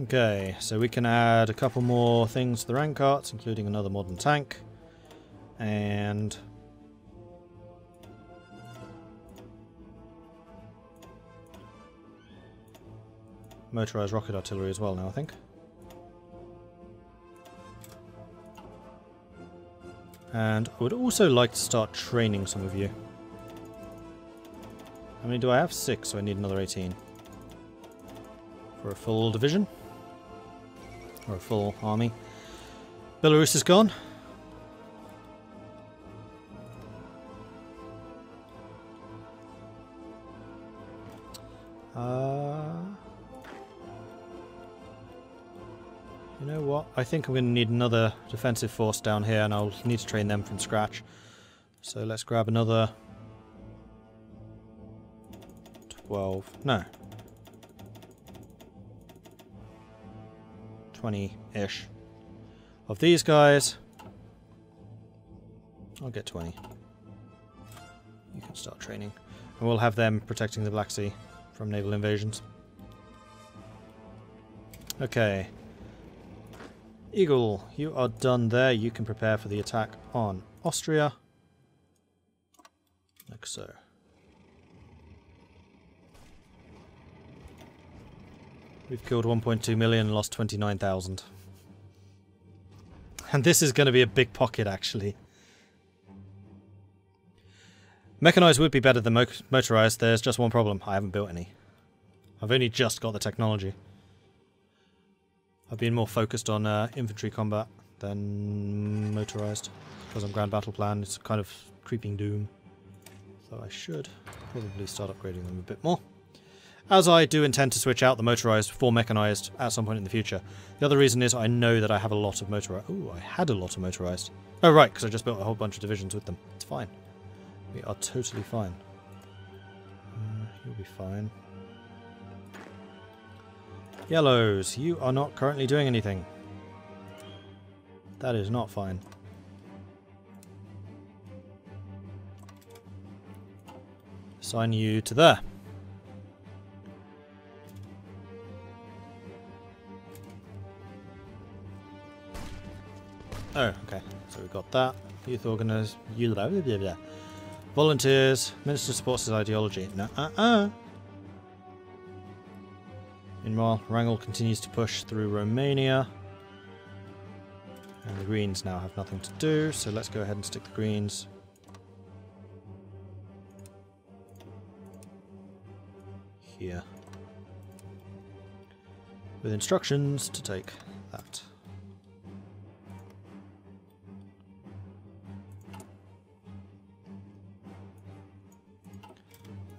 Okay, so we can add a couple more things to the rank carts, including another modern tank. And motorized rocket artillery as well now, I think. And I would also like to start training some of you. How many do I have? 6, so I need another 18. For a full division. Or a full army. Belarus is gone. You know what? I think I'm going to need another defensive force down here, and I'll need to train them from scratch. So let's grab another 12. No. 20-ish. Of these guys. I'll get 20. You can start training. And we'll have them protecting the Black Sea from naval invasions. Okay. Eagle, you are done there. You can prepare for the attack on Austria. Like so. We've killed 1.2 million and lost 29,000. And this is going to be a big pocket, actually. Mechanized would be better than motorized. There's just one problem. I haven't built any. I've only just got the technology. I've been more focused on infantry combat than motorized. Because on Grand Battle Plan, it's kind of creeping doom. So I should probably start upgrading them a bit more. As I do intend to switch out the motorized for mechanized at some point in the future. The other reason is I know that I have a lot of motorized. Ooh, I had a lot of motorized. Oh right, because I just built a whole bunch of divisions with them. It's fine. We are totally fine. You'll be fine. Yellows, you are not currently doing anything. That is not fine. Assign you to there. Oh, okay. So we've got that. Youth organizers. Volunteers. Minister supports his ideology. No, Meanwhile, Wrangel continues to push through Romania. And the Greens now have nothing to do, so let's go ahead and stick the Greens here. With instructions to take that.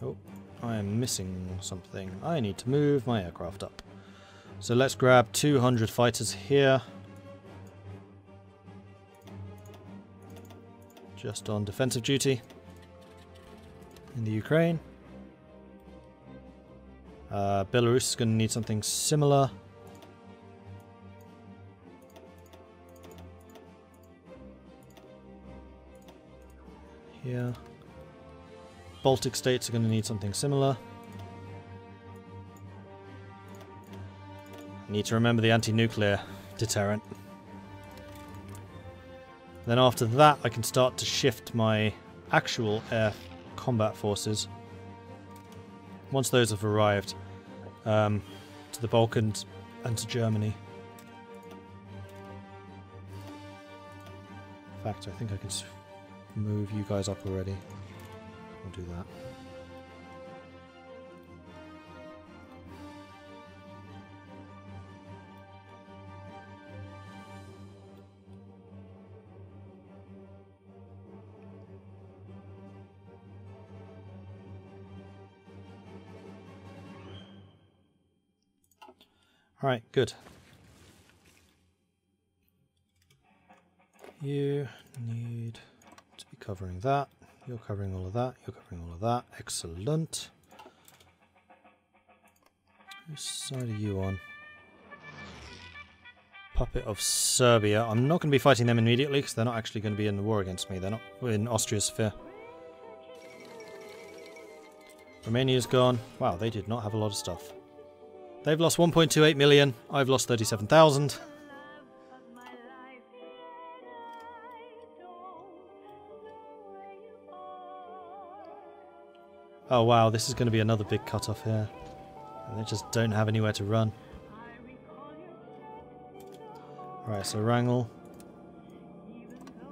Oh, I am missing something. I need to move my aircraft up. So let's grab 200 fighters here. Just on defensive duty in the Ukraine. Belarus is going to need something similar. Here. Baltic states are going to need something similar. Need to remember the anti-nuclear deterrent. Then after that I can start to shift my actual air combat forces, once those have arrived, to the Balkans and to Germany. In fact, I think I can move you guys up already. I'll do that. Alright, good. You need to be covering that. You're covering all of that. You're covering all of that. Excellent. Whose side are you on? Puppet of Serbia. I'm not going to be fighting them immediately because they're not actually going to be in the war against me. They're not in Austria's sphere. Romania's gone. Wow, they did not have a lot of stuff. They've lost 1.28 million. I've lost 37,000. Oh wow, this is going to be another big cut-off here. And they just don't have anywhere to run. Right, so Wrangel.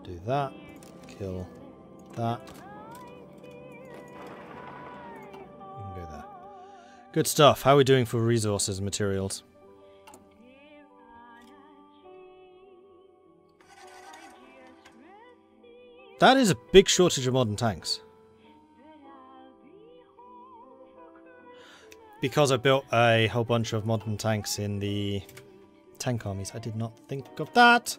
Do that. Kill that. You can go there. Good stuff. How are we doing for resources and materials? That is a big shortage of modern tanks. Because I built a whole bunch of modern tanks in the tank armies, I did not think of that.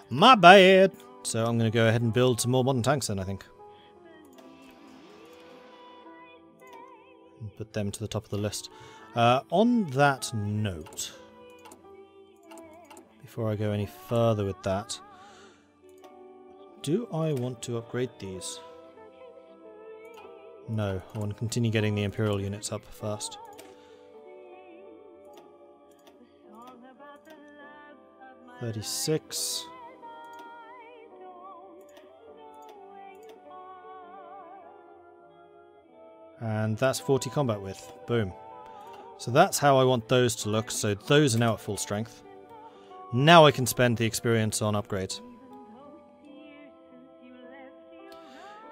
My bad. So I'm going to go ahead and build some more modern tanks then, I think. And put them to the top of the list. On that note, before I go any further with that, do I want to upgrade these? No, I want to continue getting the Imperial units up first. $36. And that's 40 combat width. Boom. So that's how I want those to look. So those are now at full strength. Now I can spend the experience on upgrades.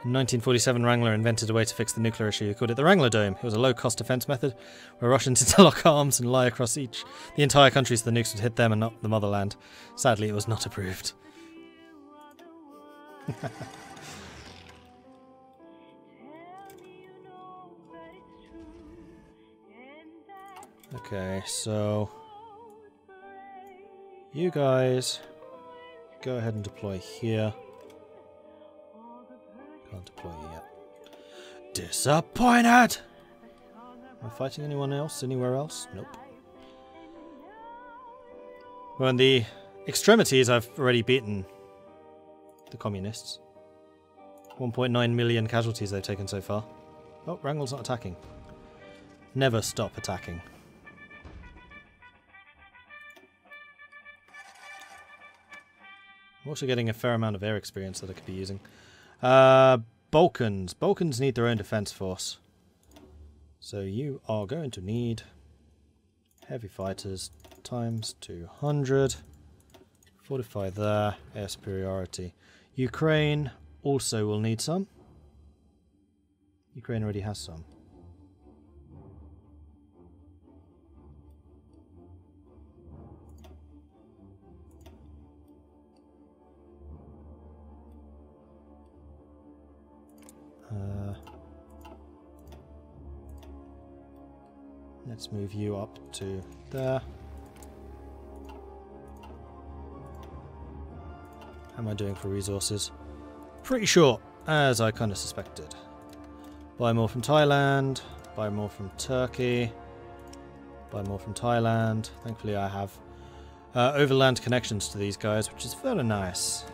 In 1947, Wrangler invented a way to fix the nuclear issue. He called it the Wrangler Dome. It was a low-cost defense method where Russians interlock arms and lie across the entire country so the nukes would hit them and not the motherland. Sadly, it was not approved. Okay, so you guys go ahead and deploy here. Can't deploy you yet. Disappointed! Am I fighting anyone else? Anywhere else? Nope. Well, in the extremities, I've already beaten the communists. 1.9 million casualties they've taken so far. Oh, Wrangel's not attacking. Never stop attacking. I'm also getting a fair amount of air experience that I could be using. Balkans. Balkans need their own defense force. So you are going to need heavy fighters times 200. Fortify there. Air superiority. Ukraine also will need some. Ukraine already has some. Let's move you up to there. How am I doing for resources? Pretty short, as I kind of suspected. Buy more from Thailand, buy more from Turkey, buy more from Thailand. Thankfully I have overland connections to these guys, which is very nice.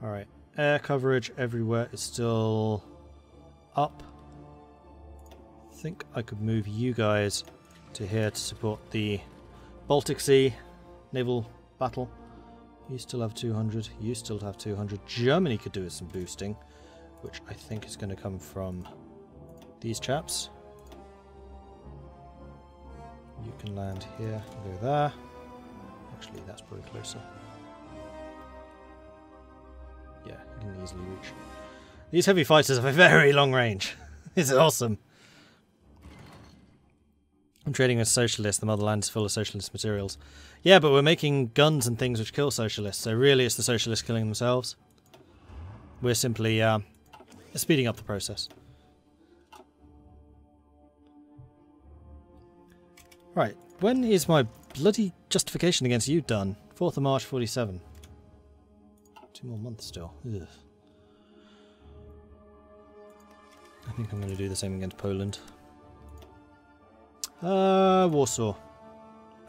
Alright, air coverage everywhere is still up. I think I could move you guys to here to support the Baltic Sea naval battle. You still have 200, you still have 200. Germany could do with some boosting, which I think is going to come from these chaps. You can land here and go there. Actually, that's probably closer. Yeah, you can easily reach. These heavy fighters have a very long range. It's awesome. I'm trading with socialists. The motherland is full of socialist materials. Yeah, but we're making guns and things which kill socialists, so really it's the socialists killing themselves. We're simply speeding up the process. Right, when is my bloody justification against you done? 4th of March 47. 2 more months still. Ugh. I think I'm going to do the same against Poland. Warsaw.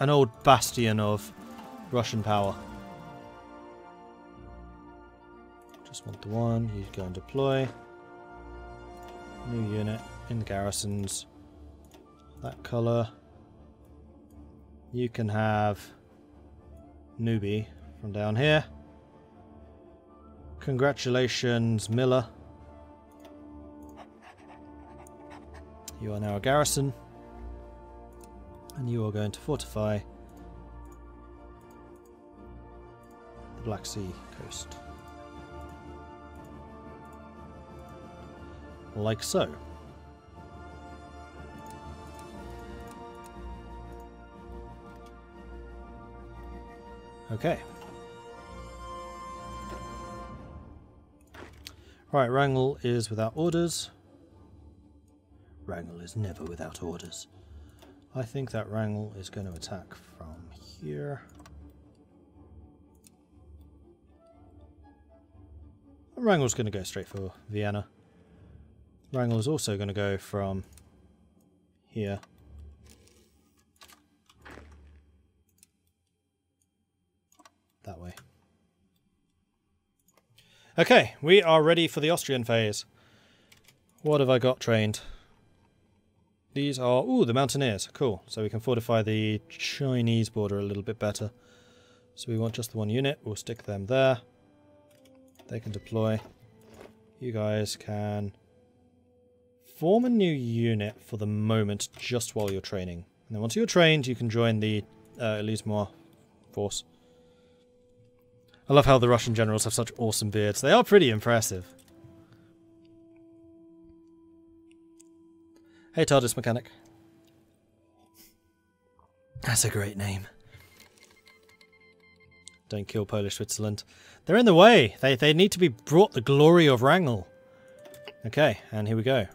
An old bastion of Russian power. Just want the one. You go and deploy. New unit in the garrisons. That colour. You can have newbie from down here. Congratulations, Miller. You are now a garrison. And you are going to fortify the Black Sea coast. Like so. Okay. Right, Wrangel is without orders. Wrangel is never without orders. I think that Wrangel is going to attack from here. Wrangel's going to go straight for Vienna. Wrangel is also going to go from here. That way. Okay, we are ready for the Austrian phase. What have I got trained? These are... ooh, the Mountaineers. Cool. So we can fortify the Chinese border a little bit better. So we want just the one unit. We'll stick them there. They can deploy. You guys can form a new unit for the moment just while you're training. And then once you're trained, you can join the Elise-Moore force. I love how the Russian generals have such awesome beards. They are pretty impressive. Hey, TARDIS mechanic. That's a great name. Don't kill Polish Switzerland. They're in the way. They need to be brought the glory of Wrangel. Okay, and here we go.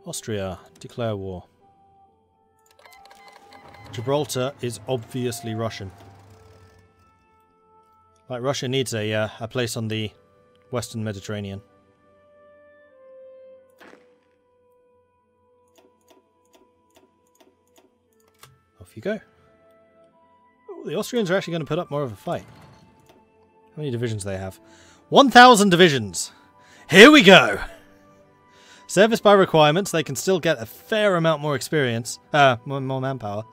Austria, declare war. Gibraltar is obviously Russian. Like, Russia needs a place on the Western Mediterranean. Off you go. Oh, the Austrians are actually going to put up more of a fight. How many divisions do they have? 1,000 divisions! Here we go! Service by requirements, they can still get a fair amount more experience. More manpower.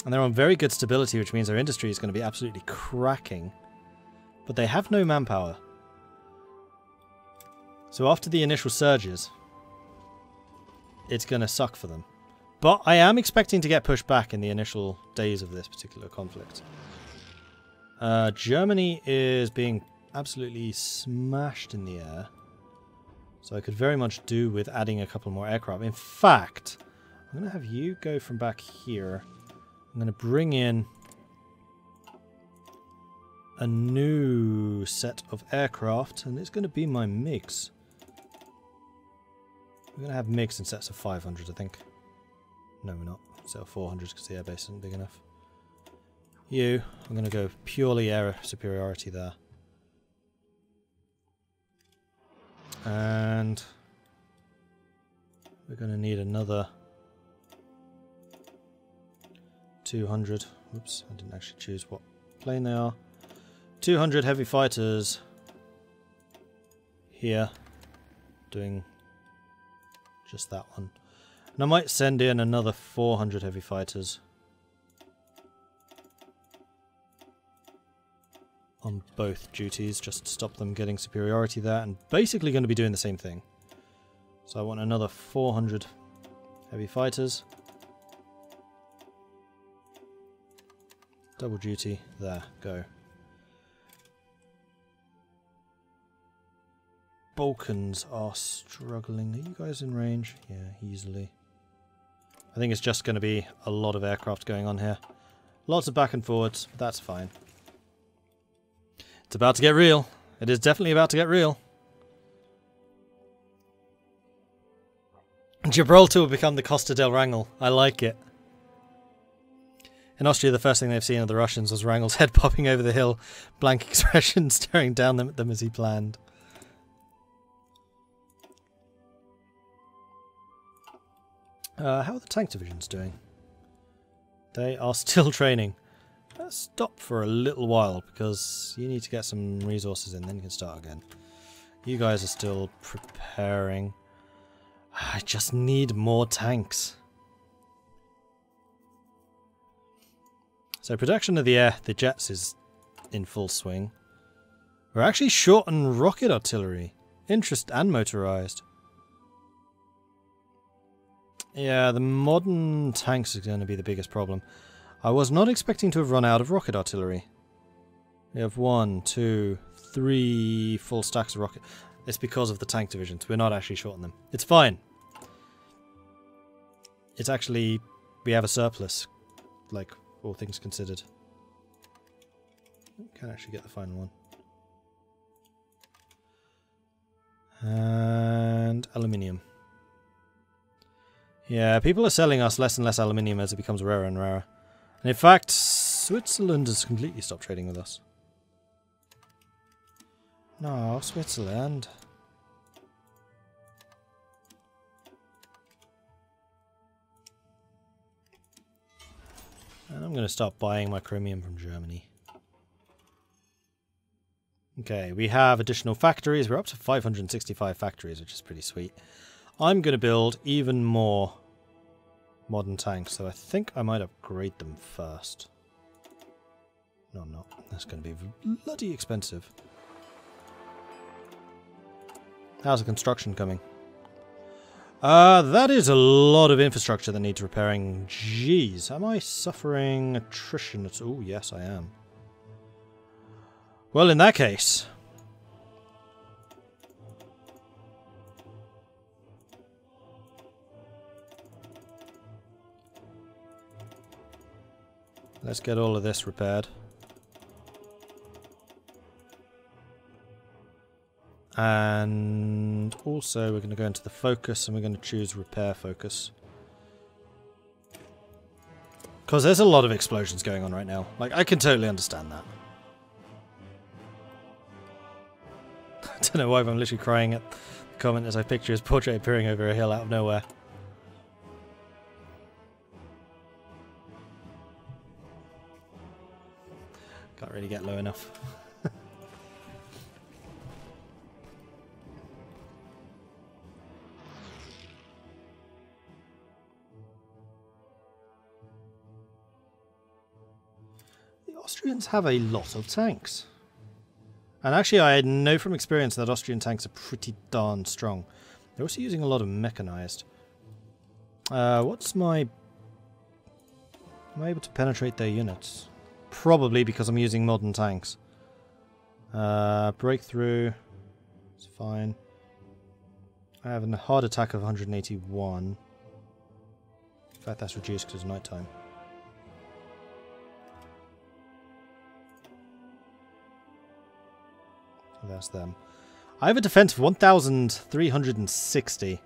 And they're on very good stability, which means their industry is going to be absolutely cracking. But they have no manpower. So after the initial surges, it's going to suck for them. But I am expecting to get pushed back in the initial days of this particular conflict. Germany is being absolutely smashed in the air. So I could very much do with adding a couple more aircraft. In fact, I'm going to have you go from back here. I'm going to bring in a new set of aircraft, and it's going to be my MiGs. We're going to have MiGs in sets of 500, I think. No, we're not. Set of 400 because the airbase isn't big enough. You, I'm going to go purely air superiority there. And we're going to need another 200. Oops, I didn't actually choose what plane they are. 200 heavy fighters here, doing just that one. And I might send in another 400 heavy fighters on both duties, just to stop them getting superiority there, and basically going to be doing the same thing. So I want another 400 heavy fighters. Double duty, there, go. Balkans are struggling. Are you guys in range? Yeah, easily. I think it's just going to be a lot of aircraft going on here. Lots of back and forwards, but that's fine. It's about to get real. It is definitely about to get real. Gibraltar will become the Costa del Wrangel. I like it. In Austria, the first thing they've seen of the Russians was Wrangel's head popping over the hill, blank expression staring down at them as he planned. How are the tank divisions doing? They are still training. Stop for a little while because you need to get some resources in, then you can start again. You guys are still preparing. I just need more tanks. So production of the jets is in full swing. We're actually short on rocket artillery. And motorized. Yeah, the modern tanks are going to be the biggest problem. I was not expecting to have run out of rocket artillery. We have 1, 2, 3 full stacks of rocket. It's because of the tank divisions. We're not actually short on them. It's fine. It's actually... we have a surplus. Like, all things considered. Can't actually get the final one. And aluminium. Yeah, people are selling us less and less aluminium as it becomes rarer and rarer. And in fact, Switzerland has completely stopped trading with us. No, Switzerland. And I'm going to start buying my chromium from Germany. Okay, we have additional factories. We're up to 565 factories, which is pretty sweet. I'm going to build even more modern tanks, so I think I might upgrade them first. No, I'm not. That's going to be bloody expensive. How's the construction coming? That is a lot of infrastructure that needs repairing. Jeez, am I suffering attrition? Oh, yes, I am. Well, in that case... let's get all of this repaired. And also we're going to go into the focus and we're going to choose repair focus. Because there's a lot of explosions going on right now. Like, I can totally understand that. I don't know why I'm literally crying at the comment as I picture his portrait appearing over a hill out of nowhere. Can't really get low enough. The Austrians have a lot of tanks. And actually I know from experience that Austrian tanks are pretty darn strong. They're also using a lot of mechanized. What's my... am I able to penetrate their units? Probably because I'm using modern tanks. Breakthrough. It's fine. I have a hard attack of 181. In fact, that's reduced because it's night time. So that's them. I have a defense of 1,360.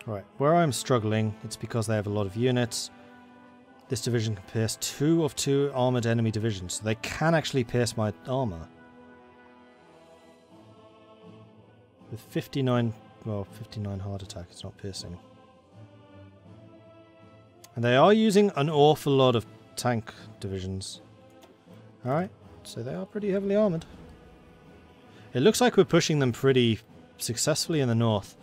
Right, where I'm struggling, it's because they have a lot of units. This division can pierce 2 of 2 armoured enemy divisions, so they can actually pierce my armour. With 59, well, 59 hard attack, it's not piercing. And they are using an awful lot of tank divisions. Alright, so they are pretty heavily armoured. It looks like we're pushing them pretty successfully in the north.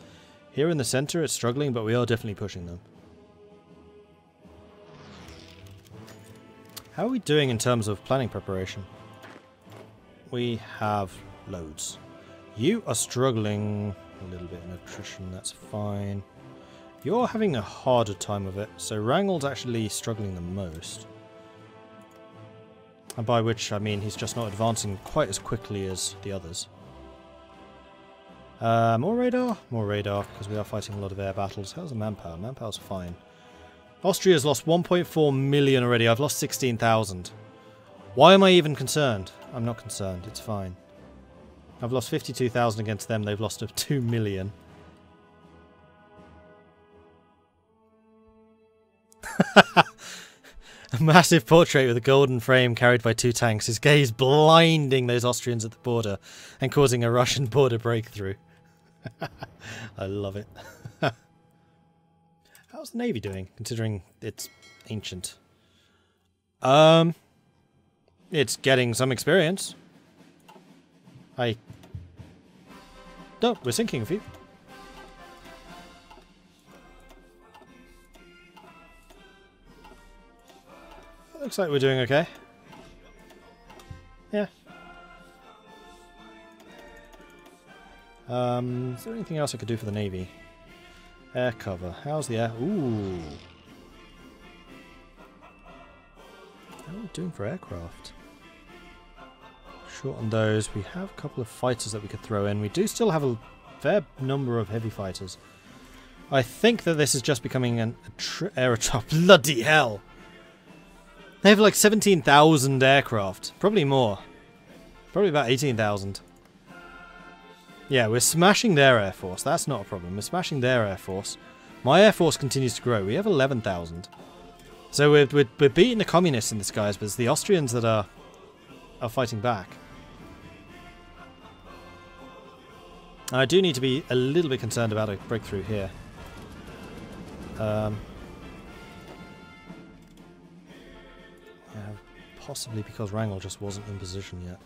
Here in the centre it's struggling, but we are definitely pushing them. How are we doing in terms of planning preparation? We have loads. You are struggling a little bit in attrition, that's fine. You're having a harder time of it, so Wrangel's actually struggling the most. And by which I mean he's just not advancing quite as quickly as the others. More radar? More radar, because we are fighting a lot of air battles. How's the manpower? Manpower's fine. Austria's lost 1.4 million already. I've lost 16,000. Why am I even concerned? I'm not concerned. It's fine. I've lost 52,000 against them. They've lost 2 million. massive portrait with a golden frame carried by 2 tanks. His gaze blinding those Austrians at the border and causing a Russian border breakthrough. I love it. How's the Navy doing, considering it's ancient? It's getting some experience. No, we're sinking a few. Looks like we're doing okay. Yeah. Is there anything else I could do for the Navy? Air cover. How's the air? Ooh. How are we doing for aircraft? Short on those. We have a couple of fighters that we could throw in. We do still have a fair number of heavy fighters. I think that this is just becoming an aerotop. Bloody hell! They have like 17,000 aircraft. Probably more. Probably about 18,000. Yeah, we're smashing their air force. That's not a problem. We're smashing their air force. My air force continues to grow. We have 11,000. So we're beating the communists in this, guys, but it's the Austrians that are fighting back. And I do need to be a little bit concerned about a breakthrough here. Possibly because Wrangel just wasn't in position yet.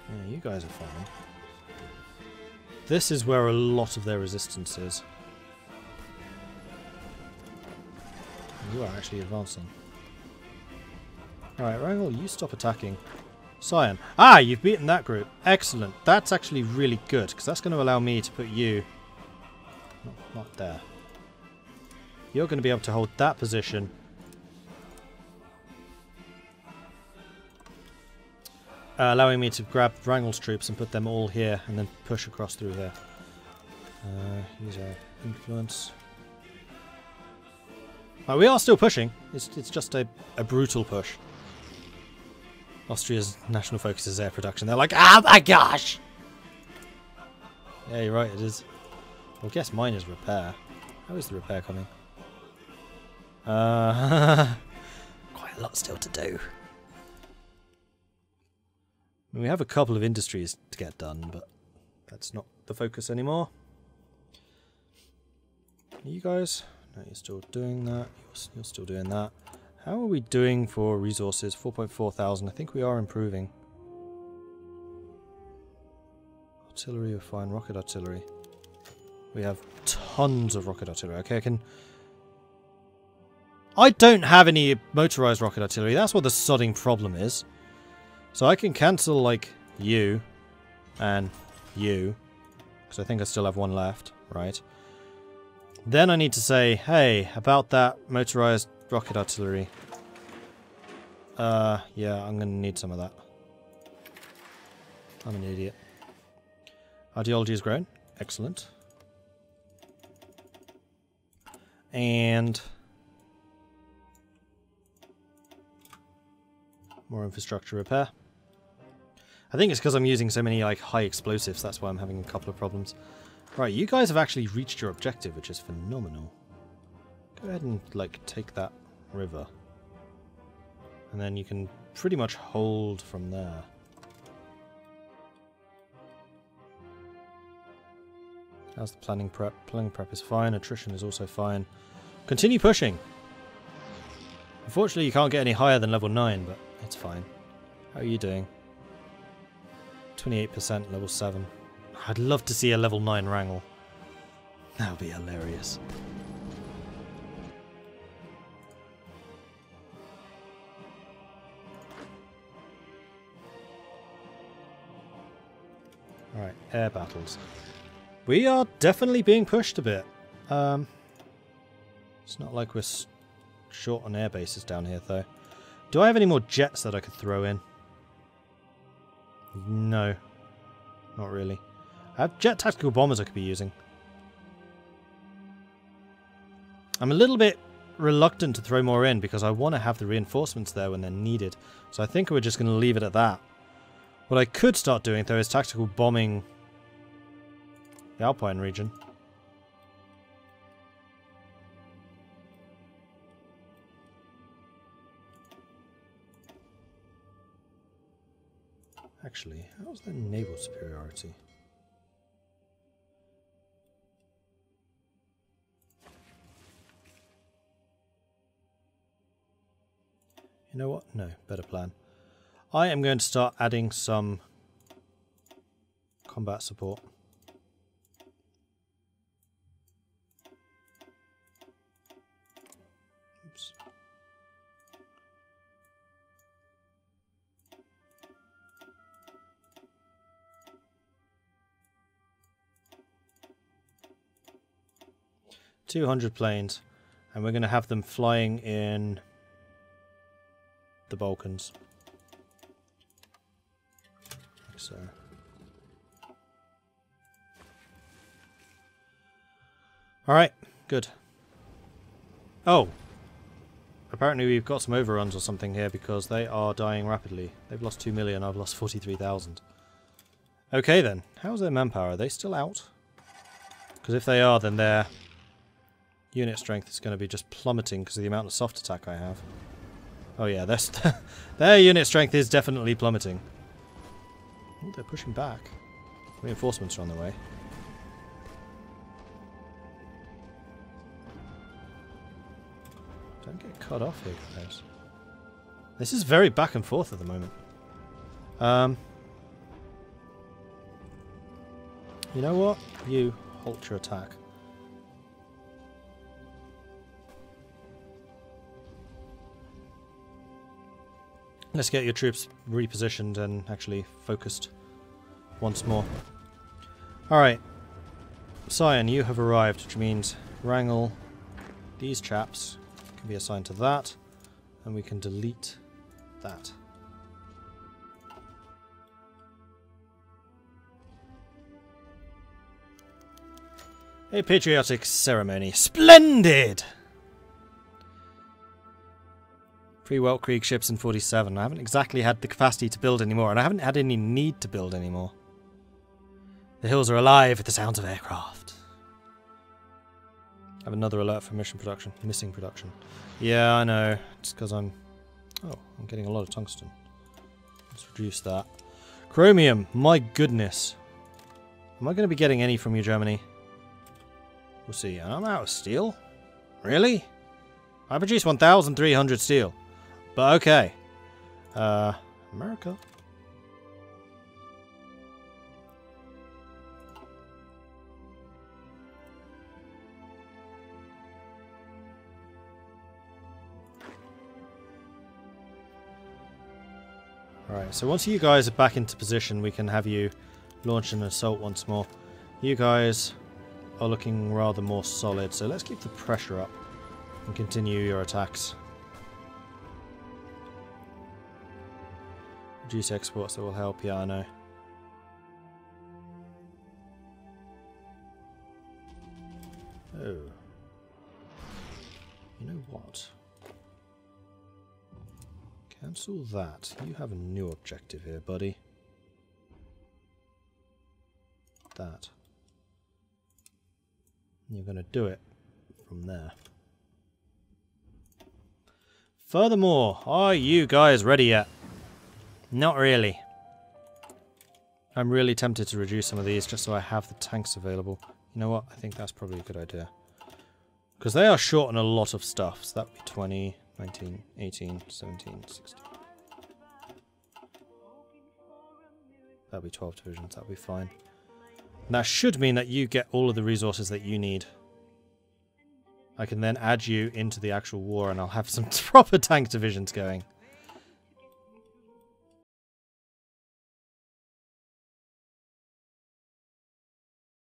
Yeah, you guys are fine. This is where a lot of their resistance is. You are actually advancing. Alright, Wrangel, you stop attacking. Scion. Ah, you've beaten that group. Excellent. That's actually really good, because that's going to allow me to put you... Not there. You're going to be able to hold that position. Allowing me to grab Wrangel's troops and put them all here and then push across through here. Use our influence. We are still pushing. It's just a brutal push. Austria's national focus is air production. They're like, oh my gosh! Yeah, you're right, it is. Well, I guess mine is repair. How is the repair coming? Quite a lot still to do. We have a couple of industries to get done, but that's not the focus anymore. You guys? No, you're still doing that. You're still doing that. How are we doing for resources? 4.4 thousand. I think we are improving. Artillery, we're fine. Rocket artillery. We have tons of rocket artillery. Okay, I don't have any motorized rocket artillery. That's what the sodding problem is. So I can cancel, like, you and you, because I think I still have one left, right? Then I need to say, hey, about that motorized rocket artillery. Yeah, I'm going to need some of that. I'm an idiot. Ideology has grown. Excellent. And... more infrastructure repair. I think it's because I'm using so many like high explosives, that's why I'm having a couple of problems. Right, you guys have actually reached your objective, which is phenomenal. Go ahead and like take that river. And then you can pretty much hold from there. How's the planning prep? Planning prep is fine, attrition is also fine. Continue pushing! Unfortunately you can't get any higher than level 9, but it's fine. How are you doing? 28%, level 7. I'd love to see a level 9 Wrangel. That would be hilarious. Alright, air battles. We are definitely being pushed a bit. It's not like we're short on air bases down here, though. Do I have any more jets that I could throw in? No. Not really. I have jet tactical bombers I could be using. I'm a little bit reluctant to throw more in because I want to have the reinforcements there when they're needed. So I think we're just going to leave it at that. What I could start doing, though, is tactical bombing the Alpine region. Actually, how's their naval superiority? You know what? No, better plan. I am going to start adding some combat support. Oops. $200 planes, and we're going to have them flying in the Balkans. Like so. Alright, good. Oh! Apparently we've got some overruns or something here because they are dying rapidly. They've lost 2 million, I've lost 43,000. Okay then, how's their manpower? Are they still out? Because if they are, then their unit strength is going to be just plummeting because of the amount of soft attack I have. Oh yeah, their unit strength is definitely plummeting. Oh, they're pushing back. Reinforcements are on the way. Don't get cut off here, guys. This is very back and forth at the moment. You know what? You halt your attack. Let's get your troops repositioned and actually focused once more. Alright. Scion, you have arrived, which means Wrangel, these chaps can be assigned to that, and we can delete that. A patriotic ceremony. Splendid! 3 Weltkrieg ships in 47. I haven't exactly had the capacity to build anymore, and I haven't had any need to build anymore. The hills are alive with the sounds of aircraft. I have another alert for mission production. Missing production. Yeah, I know. It's because I'm getting a lot of tungsten. Let's reduce that. Chromium! My goodness. Am I going to be getting any from you, Germany? We'll see. I'm out of steel? Really? I produced 1,300 steel. But okay. America. Alright, so once you guys are back into position, we can have you launch an assault once more. You guys are looking rather more solid, so let's keep the pressure up and continue your attacks. Reduce exports, that will help, yeah, I know. Oh. You know what? Cancel that. You have a new objective here, buddy. That. You're going to do it from there. Furthermore, are you guys ready yet? Not really. I'm really tempted to reduce some of these just so I have the tanks available. You know what? I think that's probably a good idea. Because they are short on a lot of stuff. So that would be 20, 19, 18, 17, 16. That'll be 12 divisions. That'll be fine. And that should mean that you get all of the resources that you need. I can then add you into the actual war and I'll have some proper tank divisions going.